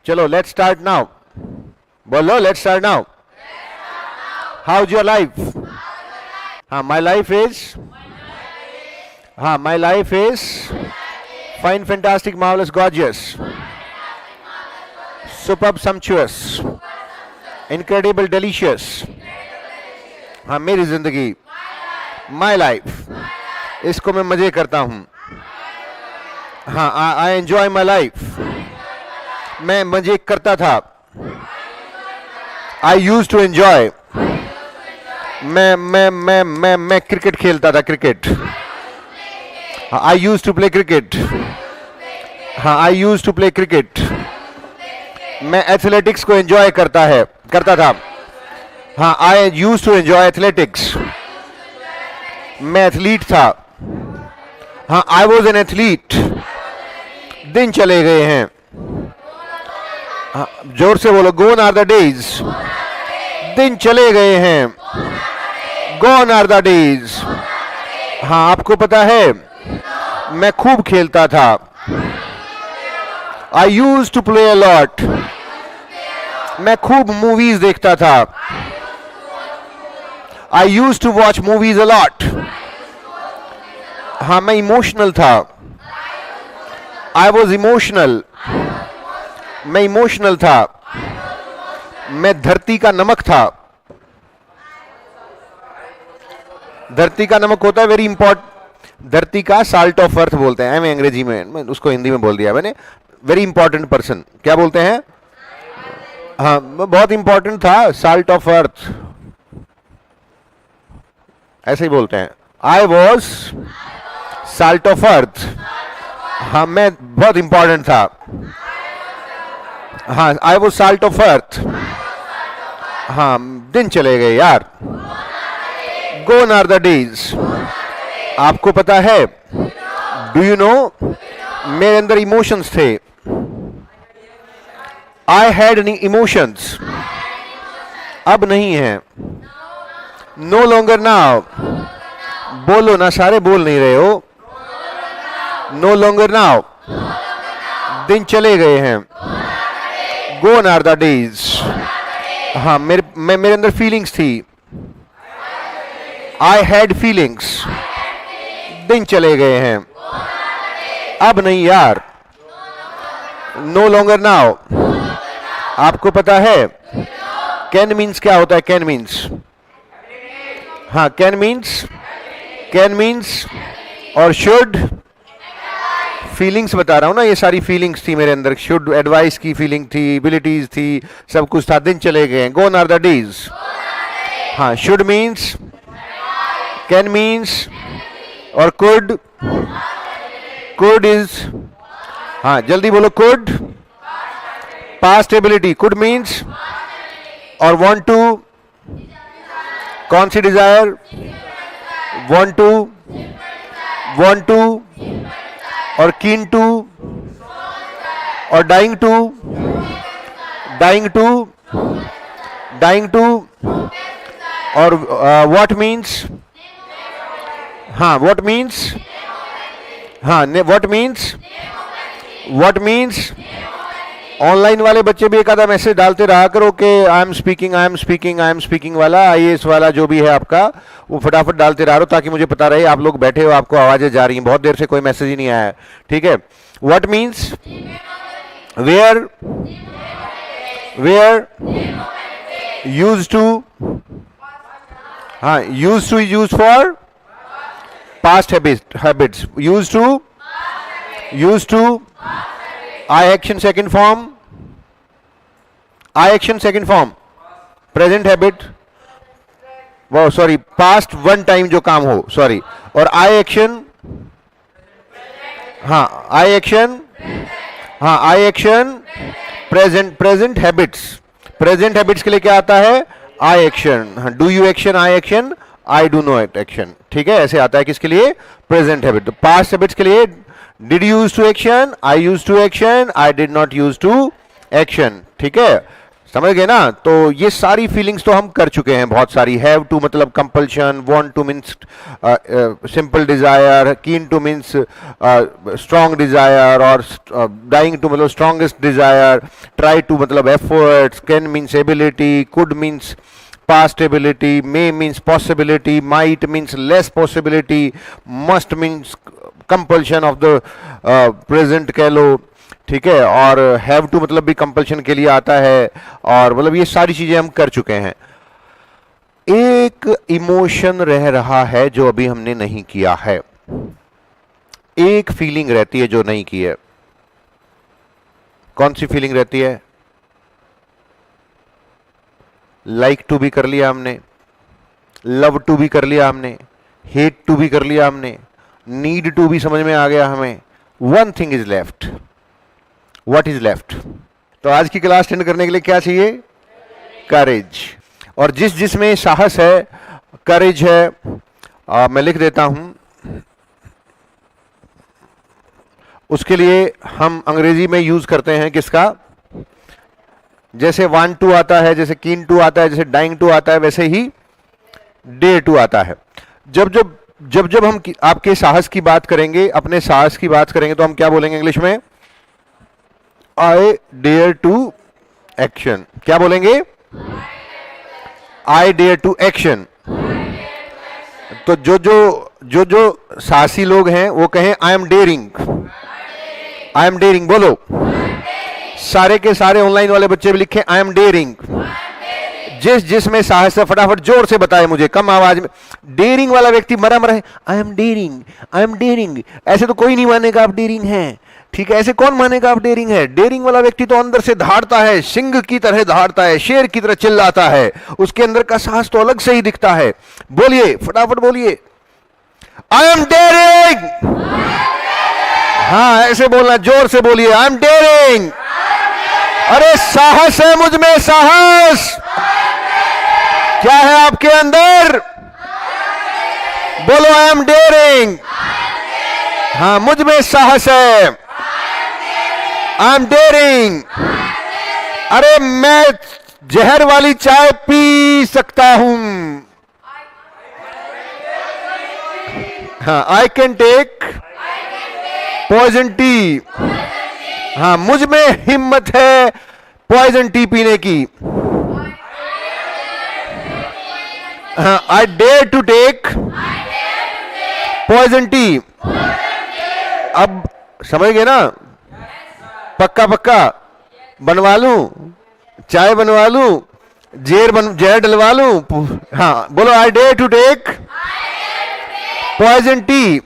चलो let's start now. बोलो let's start now. How is your life? हाँ, my life is, हाँ, my life is fine, fantastic, marvellous, gorgeous, superb, sumptuous, incredible, delicious. हाँ, मेरी जिंदगी, my life, इसको मैं मजे करता हूं। हाँ, आई एंजॉय माई लाइफ, मैं मजे करता था। आई यूज टू एंजॉय, मैं क्रिकेट खेलता था, cricket. I use to play cricket. हाँ, I use to play cricket. मैं एथलेटिक्स को एंजॉय करता था। हाँ, I use to enjoy athletics, मैं एथलीट था। हाँ, आई वॉज एन एथलीट। दिन चले गए हैं। हाँ, जोर से बोलो, गोन आर द डेज, दिन चले गए हैं, गोन आर द डेज। हाँ, आपको पता है मैं खूब खेलता था। I use to play a lot, मैं खूब मूवीज देखता था। I use to watch movies a lot. हाँ, मैं इमोशनल था। आई वॉज इमोशनल, मैं इमोशनल था। मैं धरती का नमक था। धरती का नमक होता है वेरी इंपॉर्टेंट, धरती का साल्ट ऑफ अर्थ बोलते हैं मैं अंग्रेजी में, उसको हिंदी में बोल दिया मैंने। वेरी इंपॉर्टेंट पर्सन, क्या बोलते हैं? हाँ, बहुत इंपॉर्टेंट था, साल्ट ऑफ अर्थ, ऐसे ही बोलते हैं। I was salt of earth. हाँ, मैं बहुत इंपॉर्टेंट था। हाँ, I was salt of earth. हाँ, दिन चले गए यार, गोन आर द डेज। आपको पता है, डू यू नो, मेरे अंदर इमोशंस थे। आई हैड इमोशंस, अब नहीं है। नो लॉन्गर नाउ, बोलो ना, सारे बोल नहीं रहे हो। नो लॉन्गर नाउ, दिन चले गए हैं, गोन आर द डेज। हाँ, मेरे अंदर फीलिंग्स थी। आई हैड फीलिंग्स, दिन चले गए हैं, अब नहीं यार। No longer now. आपको पता है कैन मीन्स क्या होता है? कैन मीन्स, हाँ, कैन मीन्स और शुड, फीलिंग्स बता रहा हूं ना, ये सारी फीलिंग्स थी मेरे अंदर। शुड, एडवाइस की फीलिंग थी, एबिलिटीज थी, सब कुछ था। दिन चले गए, गोन आर द डेज। हाँ, शुड मीन्स, कैन मीन्स और कुड इज, हाँ जल्दी बोलो, could, past ability, could means और वांट टू, कौन सी डिजायर? वांट टू और कीन टू और डाइंग टू और व्हाट मीन्स, हाँ व्हाट मीन्स, हाँ व्हाट मीन्स। ऑनलाइन वाले बच्चे भी एक आधा मैसेज डालते रहा करो कि आई एम स्पीकिंग वाला, IAS वाला जो भी है आपका, वो फटाफट डालते रहा, ताकि मुझे पता रहे आप लोग बैठे हो, आपको आवाजें जा रही हैं। बहुत देर से कोई मैसेज ही नहीं आया है, ठीक है। What means, where, used to, हाँ used for past habits, used to I action second form, present habit, वो सॉरी पास्ट वन टाइम जो काम हो, सॉरी, और आई एक्शन, प्रेजेंट हैबिट्स के लिए क्या आता है? I action. Do you action, I action, I do not action, ठीक है, ऐसे आता है। किसके लिए? Present habit. तो पास्ट हैबिट्स के लिए did use to action, I use to action, I did not use to action, ठीक है। समझ गए ना? तो ये सारी फीलिंग्स तो हम कर चुके हैं बहुत सारी. हैव टू मतलब compulsion, want to means simple desire, keen to means strong desire, और डाइंग टू मतलब स्ट्रॉन्गेस्ट डिजायर, ट्राई टू मतलब efforts, can means ability, could means past ability, may means possibility, might means less possibility, must means compulsion of the present कह लो, ठीक है. और have to मतलब भी compulsion के लिए आता है. और मतलब ये सारी चीजें हम कर चुके हैं. एक इमोशन रह रहा है जो अभी हमने नहीं किया है. एक फीलिंग रहती है जो नहीं की है. कौन सी फीलिंग रहती है? लाइक टू भी कर लिया हमने, लव टू भी कर लिया हमने, हेट टू भी कर लिया हमने, नीड टू भी समझ में आ गया हमें. One thing is left. What is left? तो आज की क्लास अटेंड करने के लिए क्या चाहिए? करेज. और जिस जिसमें साहस है, करेज है, मैं लिख देता हूं. उसके लिए हम अंग्रेजी में यूज करते हैं किसका? जैसे वांट टू आता है, जैसे कीन टू आता है, जैसे डाइंग टू आता है, वैसे ही डेयर टू आता है. जब हम आपके साहस की बात करेंगे, अपने साहस की बात करेंगे, तो हम क्या बोलेंगे इंग्लिश में? I dare to action. क्या बोलेंगे? I dare to action. तो जो साहसी लोग हैं वो कहें I am daring. I am daring बोलो. सारे के सारे ऑनलाइन वाले बच्चे भी लिखे आई एम डेयरिंग. जिसमें साहस है फटाफट जोर से बताए मुझे, कम आवाज में. डेयरिंग वाला व्यक्ति मरा मरा है, I am daring, I am daring. ऐसे तो कोई नहीं मानेगा आप डेयरिंग हैं. ठीक है, ऐसे कौन मानेगा आप डेयरिंग है? डेयरिंग वाला व्यक्ति तो अंदर से धाड़ता है, सिंह की तरह धाड़ता है, शेर की तरह चिल्लाता है. उसके अंदर का साहस तो अलग से ही दिखता है. बोलिए, फटाफट बोलिए, आई एम डेयरिंग. हाँ, ऐसे बोलना, जोर से बोलिए, आई एम डेयरिंग. अरे साहस है मुझ में, साहस क्या है आपके अंदर? बोलो, आई एम डेयरिंग. हाँ, मुझ में साहस है. I am daring. अरे मैं जहर वाली चाय पी सकता हूं. हाँ, I can take poison tea. हाँ, मुझ में हिम्मत है पॉइजन टी पीने की. हाँ, I dare to take poison tea. अब समझ गए ना? पक्का पक्का बनवा लूं, चाय बनवा लूं, जहर डलवा लूं. हाँ, बोलो, I dare to take poison tea.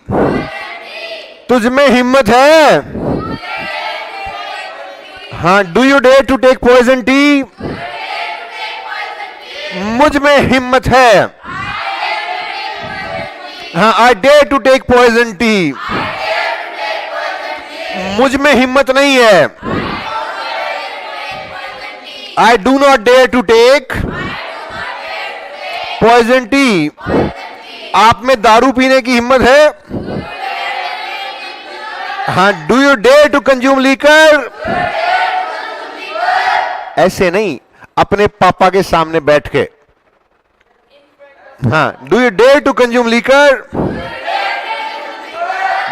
तुझ में हिम्मत है. हाँ, do you dare to take poison tea? मुझ में हिम्मत है. हाँ, I dare to take poison tea. मुझ में हिम्मत नहीं है. I do not dare to take poison tea. आप में दारू पीने की हिम्मत है? हाँ, do you dare to consume liquor? ऐसे नहीं, अपने पापा के सामने बैठ के. हाँ, do you dare to consume liquor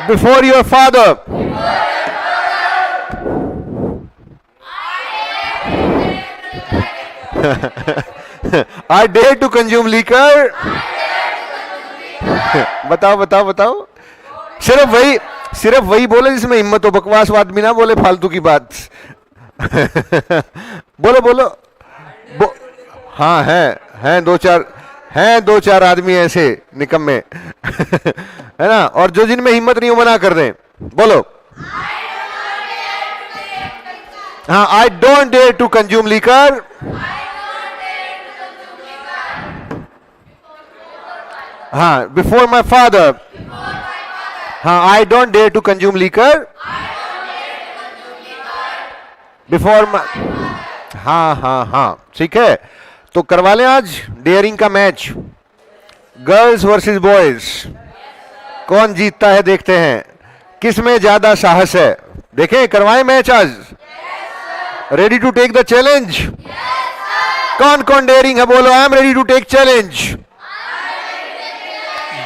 before your father? I dare to consume liquor. बताओ बताओ बताओ. सिर्फ वही बोले जिसमें हिम्मत हो. बकवास आदमी ना बोले, फालतू की बात. बोलो बोलो. हाँ, हैं दो चार आदमी ऐसे निकम्मे. है ना? और जो जिनमें हिम्मत नहीं हो मना कर दें. बोलो, हाँ, I don't dare to consume liquor. हाँ, बिफोर माई फादर. हाँ, I don't dare to consume liquor before my. हाँ हाँ हाँ, ठीक है. तो करवा लें आज डेयरिंग का मैच, गर्ल्स वर्सेस बॉयज. कौन जीतता है देखते हैं, किस में ज्यादा साहस है. देखें, करवाएं मैच आज. Ready to take the challenge? कौन कौन डेयरिंग है बोलो, I am ready to take challenge.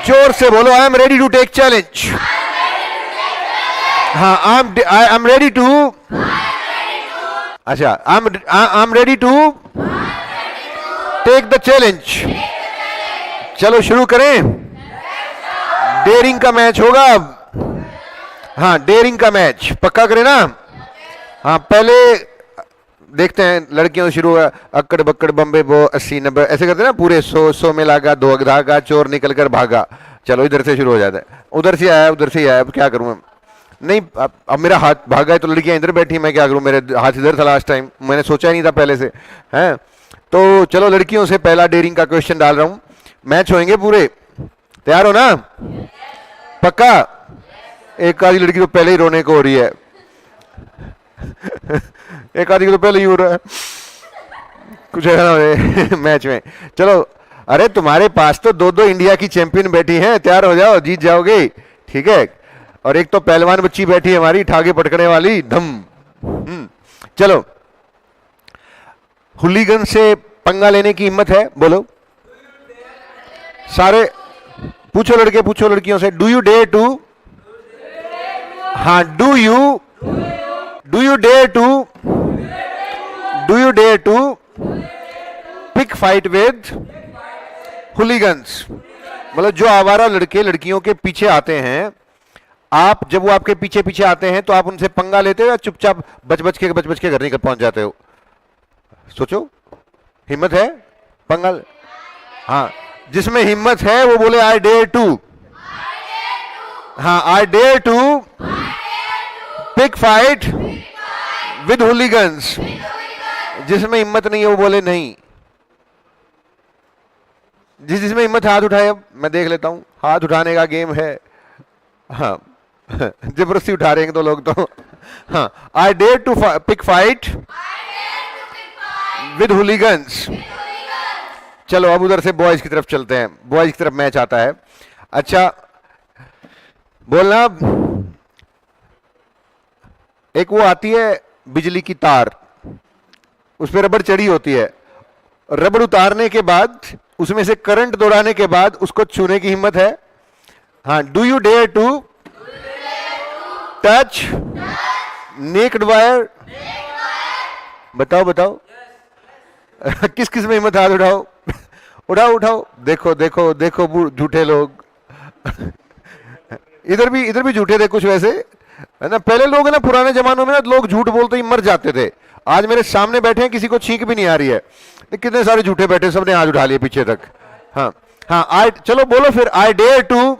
जोर से बोलो, I am ready to take challenge. हाँ, आई एम रेडी टू, अच्छा I am ready to take the challenge. चलो शुरू करें, डेयरिंग का मैच होगा अब। हाँ, डेयरिंग का मैच पक्का करें ना। हाँ, पहले देखते हैं लड़कियों से शुरू हुआ, अक्कड़ बक्कड़ बम्बे बो 80 90 ऐसे करते हैं ना, पूरे 100 में लागा, दो धागा, चोर निकल कर भागा। चलो इधर से शुरू हो जाता है, उधर से आया उधर से आया, अब क्या करूँ नहीं, अब मेरा हाथ भागा है तो लड़कियां इधर बैठी, मैं क्या करूँ, मेरे हाथ इधर था लास्ट टाइम, मैंने सोचा ही नहीं था पहले से, हैं। तो चलो लड़कियों से पहला डेयरिंग का क्वेश्चन डाल रहा हूँ, मैच होंगे पूरे, तैयार हो ना पक्का। एक आधी लड़की तो पहले ही रोने को हो रही है एक आधी को तो पहले ही हो रहा है कुछ है ना मैच में। चलो, अरे तुम्हारे पास तो दो इंडिया की चैंपियन बैठी हैं, तैयार हो जाओ, जीत जाओगे, ठीक है। और एक तो पहलवान बच्ची बैठी है हमारी, ठागे पटकने वाली धम। चलो, हुलीगन से पंगा लेने की हिम्मत है बोलो सारे, पूछो लड़के, पूछो लड़कियों से, डू यू डेयर टू, हाँ do you dare to pick fight with hooligans. मतलब जो आवारा लड़के लड़कियों के पीछे आते हैं, आप जब वो आपके पीछे पीछे आते हैं तो आप उनसे पंगा लेते हो या चुपचाप बच बच के घर निकल पहुंच जाते हो? सोचो, हिम्मत है पंगा, हाँ जिसमें हिम्मत है वो बोले आई डेयर टू, हाँ I dare to pick fight with hooligans. जिसमें हिम्मत नहीं है वो बोले नहीं। जिसमें हिम्मत, हाथ उठाए, अब मैं देख लेता हूं, हाथ उठाने का गेम है, हाँ जबरदस्ती उठा रहे हैं तो लोग तो, हाँ I dare to pick fight with hooligans. चलो अब उधर से बॉयज की तरफ चलते हैं, बॉयज की तरफ मैच आता है। अच्छा बोलना, एक वो आती है बिजली की तार, उस पर रबड़ चढ़ी होती है, रबड़ उतारने के बाद उसमें से करंट दौड़ाने के बाद उसको छूने की हिम्मत है? हाँ, do you dare to touch naked wire? बताओ बताओ किस किस में हिम्मत, हाथ उठाओ उठाओ उठाओ, देखो देखो देखो झूठे लोग इधर भी झूठे थे कुछ वैसे, है ना। पहले लोग है ना, पुराने जमानों में ना लोग झूठ बोलते ही मर जाते थे। आज मेरे सामने बैठे हैं, किसी को छींक भी नहीं आ रही है, कितने सारे झूठे बैठे, सबने हाथ उठा लिए पीछे तक। हाँ हाँ, आई, चलो बोलो फिर, I dare to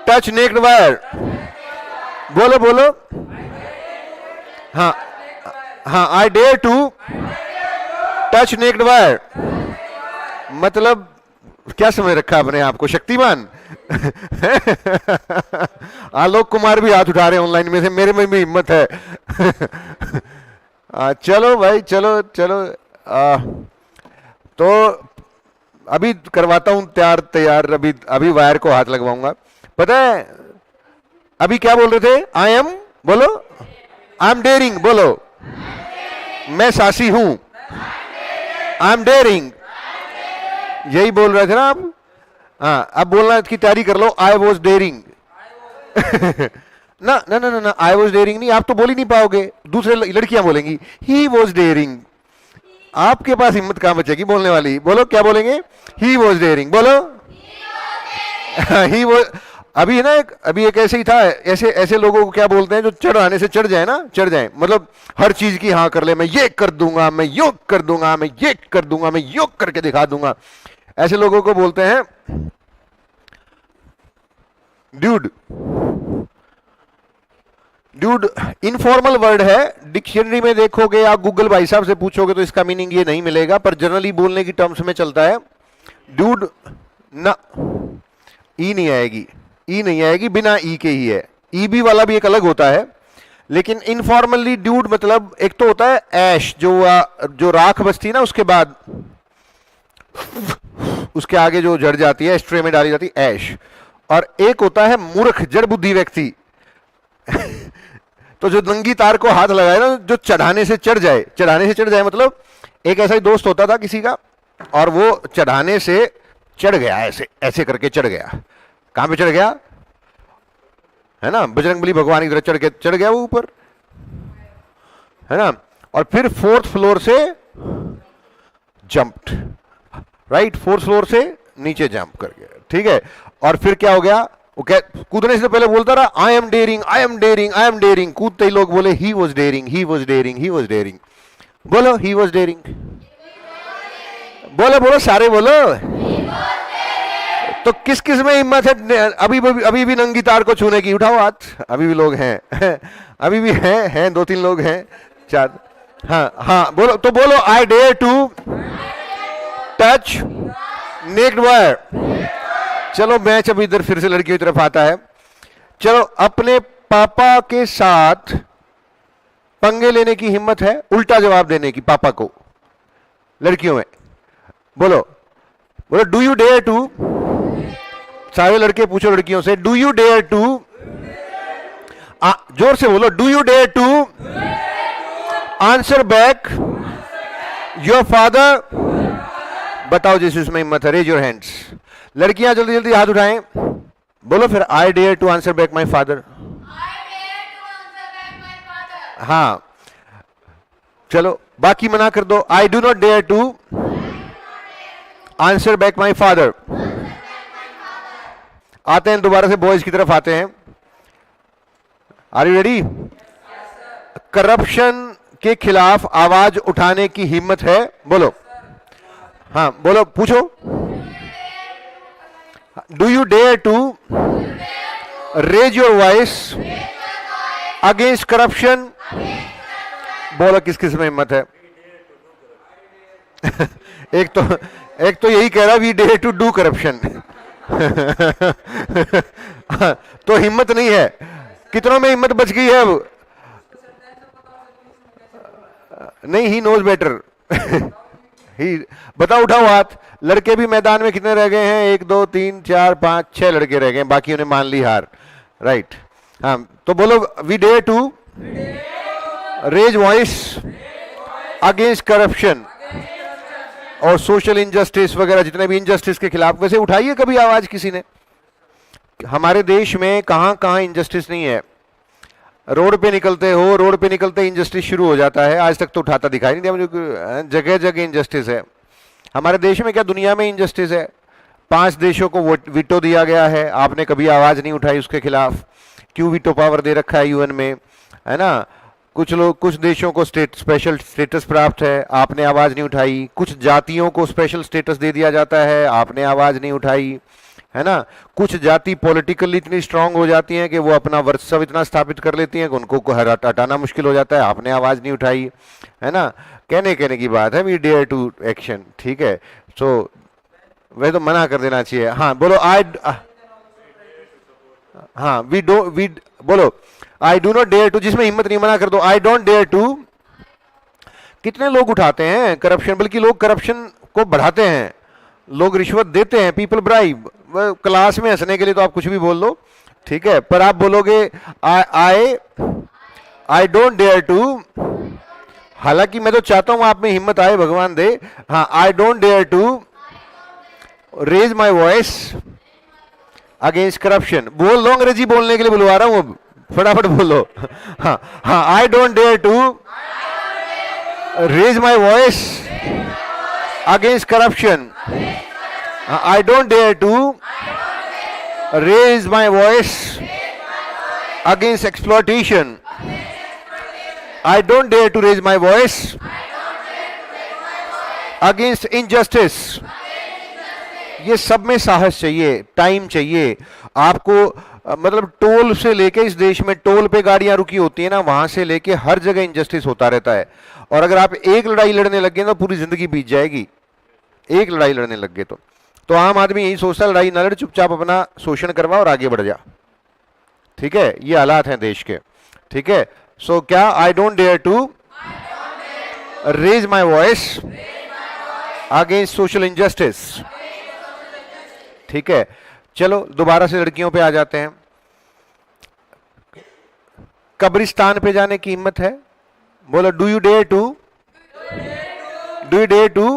touch naked wire, बोलो बोलो, हाँ हाँ I dare to touch naked wire. मतलब क्या समझ रखा अपने आप को, शक्तिमान आलोक कुमार भी हाथ उठा रहे हैं ऑनलाइन में से, मेरे में भी हिम्मत है चलो भाई, चलो चलो, तो अभी करवाता हूं तैयार, अभी वायर को हाथ लगवाऊंगा। पता है अभी क्या बोल रहे थे? आई एम, बोलो आई एम डेयरिंग, बोलो मैं सासी हूं, आई एम डेयरिंग, यही बोल रहे थे ना आप। हाँ, अब बोलना की तैयारी कर लो, आई वॉज डेयरिंग ना ना ना ना, आई वॉज डेयरिंग नहीं, आप तो बोल ही नहीं पाओगे, दूसरे लड़कियां बोलेंगी ही वॉज डेयरिंग, आपके पास हिम्मत कहां बचेगी बोलने वाली। बोलो क्या बोलेंगे? ही वॉज डेयरिंग, बोलो ही वॉज। अभी है ना अभी एक ऐसे ही था, ऐसे लोगों को क्या बोलते हैं जो चढ़ाने से चढ़ जाए ना, चढ़ जाए, मतलब हर चीज की हाँ कर ले, मैं ये कर दूंगा, मैं योग कर दूंगा, मैं ये कर दूंगा, मैं योग करके दिखा दूंगा, ऐसे लोगों को बोलते हैं ड्यूड। ड्यूड इनफॉर्मल वर्ड है, डिक्शनरी में देखोगे या गूगल भाई साहब से पूछोगे तो इसका मीनिंग ये नहीं मिलेगा, पर जनरली बोलने की टर्म्स में चलता है ड्यूड। ना, ई नहीं आएगी, ई नहीं आएगी, बिना ई के ही है। ई बी वाला भी एक अलग होता है, लेकिन इनफॉर्मली ड्यूड मतलब एक तो होता है ऐश, जो राख बचती है ना उसके बाद उसके आगे जो जड़ जाती है, स्ट्रे में डाली जाती है, ऐश। और एक होता है मूर्ख, जड़ बुद्धि व्यक्ति तो जो नंगी तार को हाथ लगाए ना, जो चढ़ाने से चढ़ जाए, चढ़ाने से चढ़ जाए मतलब एक ऐसा ही दोस्त होता था किसी का, और वो चढ़ाने से चढ़ गया, ऐसे ऐसे करके चढ़ गया। कहां पे चढ़ गया? है ना, बजरंगबली भगवान की तरह चढ़ गया वो ऊपर, है ना। और फिर 4th फ्लोर से जंप्ड, राइट, 4th फ्लोर से नीचे जंप कर गया, ठीक है। और फिर क्या हो गया? वो क्या कूदने से पहले बोलता रहा, I am daring, I am daring, I am daring. कूदते ही लोग बोले he was daring, he was daring, he was daring. बोलो ही वॉज डेयरिंग, बोलो बोलो सारे बोलो। तो किस किस में हिम्मत है अभी भी नंगी तार को छूने की? उठाओ हाथ, अभी भी लोग हैं अभी भी हैं 2-3 लोग हैं, 4। हाँ हाँ बोलो, तो बोलो I dare to touch naked wire. चलो मैच अब इधर फिर से लड़कियों की तरफ आता है। चलो, अपने पापा के साथ पंगे लेने की हिम्मत है, उल्टा जवाब देने की पापा को, लड़कियों में? बोलो बोलो, डू यू डेयर टू, सारे लड़के पूछो लड़कियों से, डू यू डेयर टू, जोर से बोलो, do you dare to answer back your father. बताओ जिस इसमें हिम्मत है, रेज योर हैंड्स। लड़कियां जल्दी जल्दी हाथ उठाएं, बोलो फिर, I dare to answer back my father. हाँ चलो, बाकी मना कर दो, I do not dare to answer back my father. आते हैं दोबारा से बॉयज की तरफ आते हैं। Are you ready? करप्शन के खिलाफ आवाज उठाने की हिम्मत है? बोलो। हाँ बोलो, पूछो, do you dare to raise your voice against corruption? बोलो किस किस में हिम्मत है? एक तो यही कह रहा, we dare to do corruption तो हिम्मत नहीं है। कितनों में हिम्मत बच गई है अब? नहीं, ही नोज बेटर ही। बताओ, उठाओ हाथ। लड़के भी मैदान में कितने रह गए हैं? 1 2 3 4 5 6 लड़के रह गए, बाकी उन्हें मान ली हार, राइट। हाँ तो बोलो, we dare to raise voice against corruption और सोशल इनजस्टिस वगैरह, जितने भी इनजस्टिस के खिलाफ। वैसे उठाइए कभी आवाज किसी ने? हमारे देश में कहां कहां इनजस्टिस नहीं है। रोड पे निकलते हो, रोड पे निकलते इनजस्टिस शुरू हो जाता है। आज तक तो उठाता दिखाई नहीं दिया मुझे, जगह जगह इनजस्टिस है हमारे देश में। क्या दुनिया में इनजस्टिस है? 5 देशों को वीटो दिया गया है, आपने कभी आवाज नहीं उठाई उसके खिलाफ। क्यों वीटो पावर दे रखा है यूएन में, है ना? कुछ देशों को स्पेशल स्टेटस प्राप्त है, आपने आवाज नहीं उठाई। कुछ जातियों को स्पेशल स्टेटस दे दिया जाता है, आपने आवाज नहीं उठाई, है ना? कुछ जाति पॉलिटिकली इतनी स्ट्रांग हो जाती हैं कि वो अपना वर्चस्व इतना स्थापित कर लेती हैं कि उनको हटाना मुश्किल हो जाता है, आपने आवाज नहीं उठाई, है ना? कहने की बात है, वी डेयर टू एक्शन, ठीक है। सो वह तो मना कर देना चाहिए। हाँ बोलो, हाँ वी बोलो, I do not dare to, जिसमें हिम्मत नहीं, मना कर दो, आई डोंट डेयर टू। कितने लोग उठाते हैं करप्शन, बल्कि लोग करप्शन को बढ़ाते हैं, लोग रिश्वत देते हैं, पीपल ब्राइब। क्लास में हंसने के लिए तो आप कुछ भी बोल लो, ठीक है, पर आप बोलोगे आई डोंट डेयर टू, हालांकि मैं तो चाहता हूं आप में हिम्मत आए, भगवान दे। हाँ, I don't dare to raise my voice against corruption. बोल लो, अंग्रेजी बोलने के लिए बुलवा रहा हूं अब, फटाफट बोलो। हाँ हाँ, I don't dare to raise my voice against corruption. I don't dare to raise my voice against exploitation. I don't dare to raise my voice against injustice. ये सब में साहस चाहिए, टाइम चाहिए आपको। मतलब टोल से लेके, इस देश में टोल पे गाड़ियां रुकी होती है ना, वहां से लेके हर जगह इंजस्टिस होता रहता है। और अगर आप एक लड़ाई लड़ने लग गए तो पूरी जिंदगी बीत जाएगी। एक लड़ाई लड़ने लग गए तो आम आदमी यही सोचता है, लड़ाई ना लड़, चुपचाप अपना शोषण करवा और आगे बढ़ जा, ठीक है। ये हालात हैं देश के, ठीक है। सो क्या, I don't dare to raise my voice against social injustice, ठीक है। चलो दोबारा से लड़कियों पे आ जाते हैं। कब्रिस्तान पे जाने की हिम्मत है? बोलो, do you dare to do you dare to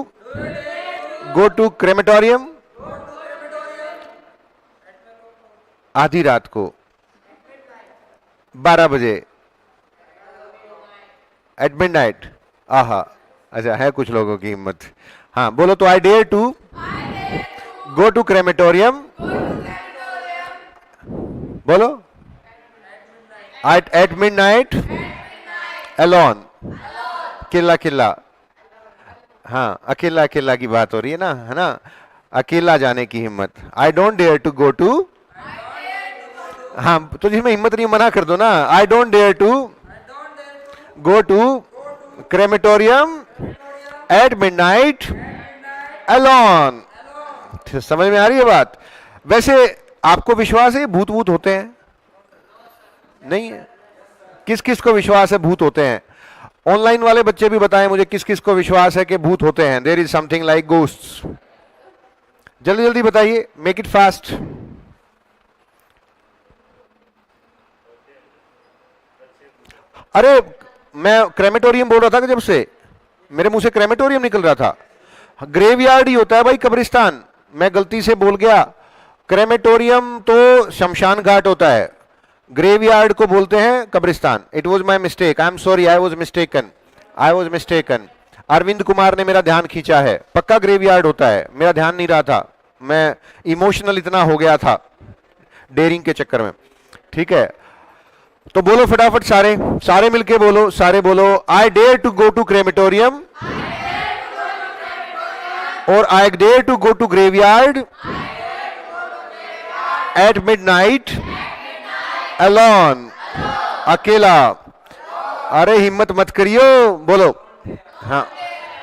go to crematorium? आधी रात को 12 बजे एट मिडनाइट। आहा, अच्छा है कुछ लोगों की हिम्मत। हाँ बोलो तो, I dare to go to crematorium. बोलो, एट मिडनाइट अलोन। किल्ला किल्ला, हाँ अकेला अकेला की बात हो रही है ना, है ना, अकेला जाने की हिम्मत। I don't dare to go to, हाँ तो जिसमें हिम्मत नहीं मना कर दो ना। I don't dare to go to crematorium at midnight alone. समझ में आ रही है बात? वैसे आपको विश्वास है भूत वूत होते हैं? नहीं है? किस किस को विश्वास है भूत होते हैं? ऑनलाइन वाले बच्चे भी बताएं मुझे किस किस को विश्वास है कि भूत होते हैं। There is something like ghosts. जल्दी जल्दी बताइए, मेक इट फास्ट। अरे मैं क्रेमेटोरियम बोल रहा था कि जब से मेरे मुंह से क्रेमेटोरियम निकल रहा था। ग्रेवयार्ड ही होता है भाई, कब्रिस्तान। मैं गलती से बोल गया। क्रेमेटोरियम तो शमशान घाट होता है, ग्रेवयार्ड को बोलते हैं कब्रिस्तान। It was my mistake, I am sorry, I was mistaken. Arvind Kumar ने मेरा ध्यान खींचा है, पक्का ग्रेवयार्ड होता है, मेरा ध्यान नहीं रहा था, मैं इमोशनल इतना हो गया था डेयरिंग के चक्कर में। ठीक है, तो बोलो फटाफट सारे, सारे मिलके बोलो, सारे बोलो, I dare to go to crematorium और I dare to go to graveyard at midnight alone. अकेला। अरे हिम्मत मत करियो, बोलो। हाँ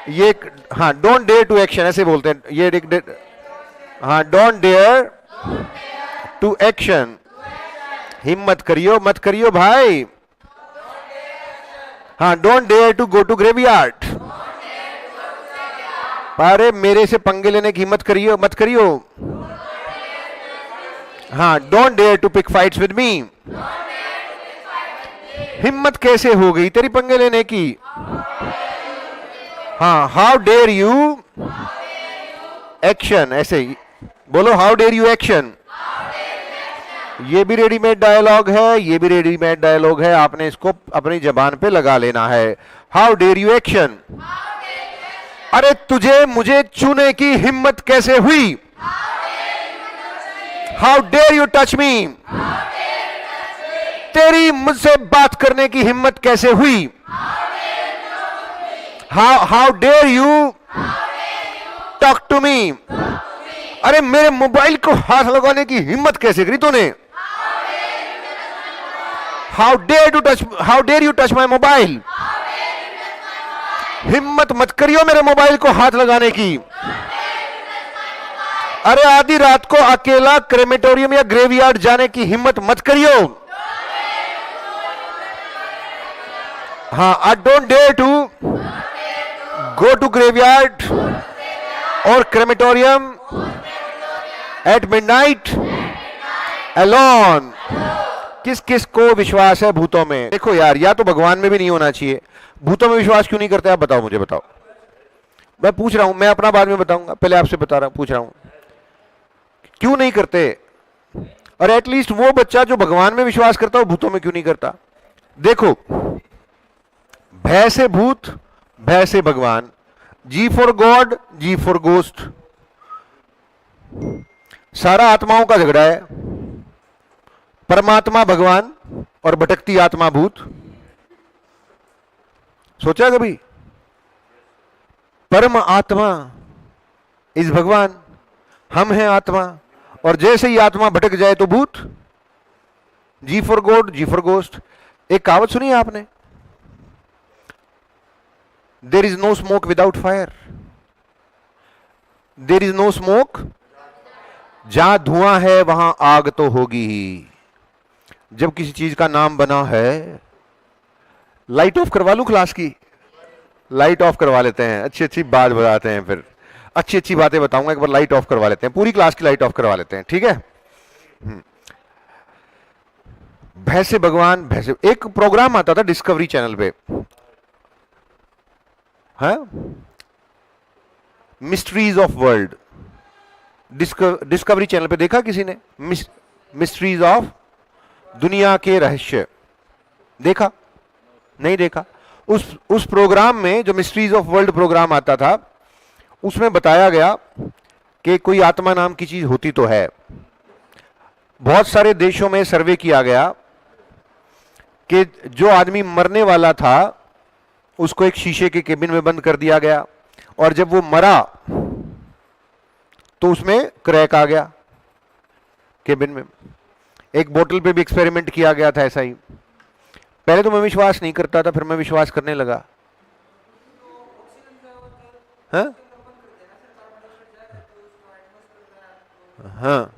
ये, हाँ डोंट डेयर टू एक्शन ऐसे बोलते हैं ये। हाँ डोंट डेयर टू एक्शन, हिम्मत करियो मत करियो भाई। हाँ don't dare to go to graveyard. अरे मेरे से पंगे लेने की हिम्मत करियो मत करियो। हाँ don't dare to pick fights with me. हिम्मत कैसे हो गई तेरी पंगे लेने की? हाँ हाउ डेयर यू एक्शन, ऐसे ही बोलो, हाउ डेयर यू एक्शन। ये भी रेडीमेड डायलॉग है, ये भी रेडीमेड डायलॉग है, आपने इसको अपनी जबान पे लगा लेना है। How dare you action. अरे तुझे मुझे छूने की हिम्मत कैसे हुई? How dare you touch me. तेरी मुझसे बात करने की हिम्मत कैसे हुई? How dare you talk to me. अरे मेरे मोबाइल को हाथ लगाने की हिम्मत कैसे करी तूने? How dare you touch my mobile. हिम्मत मत करियो मेरे मोबाइल को हाथ लगाने की। अरे आधी रात को अकेला क्रेमेटोरियम या ग्रेवयार्ड जाने की हिम्मत मत करियो। हाँ, I don't dare to go to graveyard और क्रेमेटोरियम एट मिडनाइट अलोन। किस किस को विश्वास है भूतों में? देखो यार, या तो भगवान में भी नहीं होना चाहिए, भूतों में विश्वास क्यों नहीं करते आप बताओ, मुझे बताओ। मैं पूछ रहा हूं, मैं अपना बाद में बताऊंगा, पहले आपसे बता रहा हूं, पूछ रहा हूं क्यों नहीं करते। और एटलीस्ट वो बच्चा जो भगवान में विश्वास करता है वो भूतों में क्यों नहीं करता? देखो, भय से भूत, भय से भगवान, G for god, G for ghost. सारा आत्माओं का झगड़ा है, परमात्मा भगवान और भटकती आत्मा भूत। सोचा कभी? परम आत्मा इस भगवान, हम हैं आत्मा, और जैसे ही आत्मा भटक जाए तो भूत। G for god, G for ghost. एक कहावत सुनी है आपने, there is no smoke without fire. There is no smoke, जहां धुआं है वहां आग तो होगी ही। जब किसी चीज का नाम बना है, लाइट ऑफ करवा लूं क्लास की? लाइट ऑफ करवा लेते हैं, अच्छी अच्छी बात बताते हैं, फिर अच्छी अच्छी बातें बताऊंगा, एक बार लाइट ऑफ करवा लेते हैं, पूरी क्लास की लाइट ऑफ करवा लेते हैं, ठीक है? भय से भगवान, भय से। एक प्रोग्राम आता था डिस्कवरी चैनल पे, है mysteries of world, discovery channel पे देखा किसी ने? मिस्ट्रीज ऑफ, दुनिया के रहस्य, देखा? नहीं देखा। उस प्रोग्राम में, जो मिस्ट्रीज ऑफ वर्ल्ड प्रोग्राम आता था, उसमें बताया गया कि कोई आत्मा नाम की चीज होती तो है। बहुत सारे देशों में सर्वे किया गया कि जो आदमी मरने वाला था उसको एक शीशे के केबिन में बंद कर दिया गया, और जब वो मरा तो उसमें क्रैक आ गया केबिन में। एक बोतल पे भी एक्सपेरिमेंट किया गया था ऐसा ही। पहले तो मैं विश्वास नहीं करता था, फिर मैं विश्वास करने लगा। हाँ हाँ,